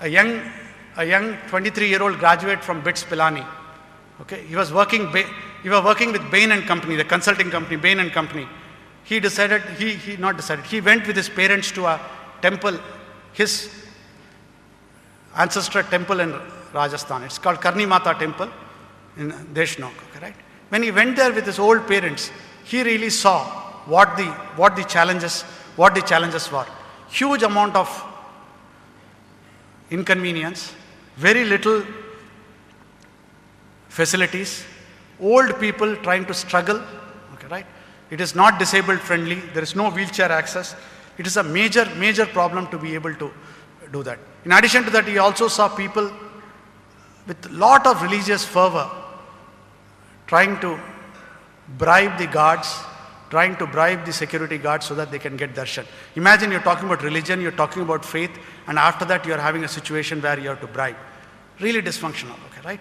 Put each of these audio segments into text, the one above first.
A young 23-year-old graduate from BITS Pilani. Okay, he was working with Bain and Company, the consulting company, Bain and Company. He went with his parents to a temple, his ancestor temple in Rajasthan. It's called Karni Mata Temple in Deshnok. Okay, right? When he went there with his old parents, he really saw what the challenges were. Huge amount of inconvenience, very little facilities, old people trying to struggle. Okay, right? It is not disabled friendly. There is no wheelchair access. It is a major problem to be able to do that. In addition to that, he also saw people with a lot of religious fervor trying to bribe the guards, trying to bribe the security guards so that they can get darshan. Imagine you're talking about religion, you're talking about faith, and after that you're having a situation where you have to bribe. Really dysfunctional, okay, right?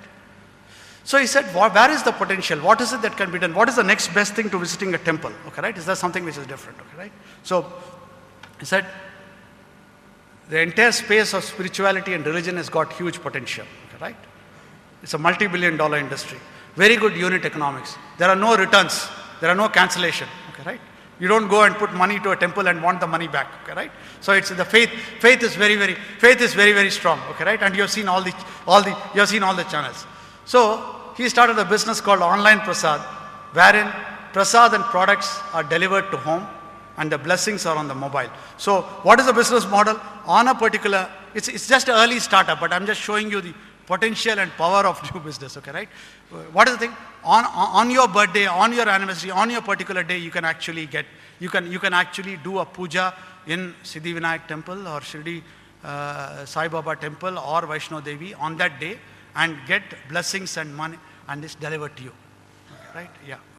So he said, where is the potential? What is it that can be done? What is the next best thing to visiting a temple? Okay, right? Is there something which is different? Okay, right? So he said, the entire space of spirituality and religion has got huge potential. Okay, right? It's a multi-billion-dollar industry. Very good unit economics. There are no returns. There are no cancellation. Okay, right? You don't go and put money to a temple and want the money back. Okay, right? So it's the faith. Faith is very strong. Okay, right? And you have seen all the channels. So he started a business called Online Prasad, wherein prasad and products are delivered to home and the blessings are on the mobile. So what is the business model? On a particular, it's just an early startup, but I'm just showing you the potential and power of new business, okay, right? What is the thing? On your birthday, on your anniversary, on your particular day, you can actually actually do a puja in Siddhivinayak temple or Shirdi Sai Baba temple or Vaishno Devi on that day and get blessings and money and it's delivered to you, right? Yeah.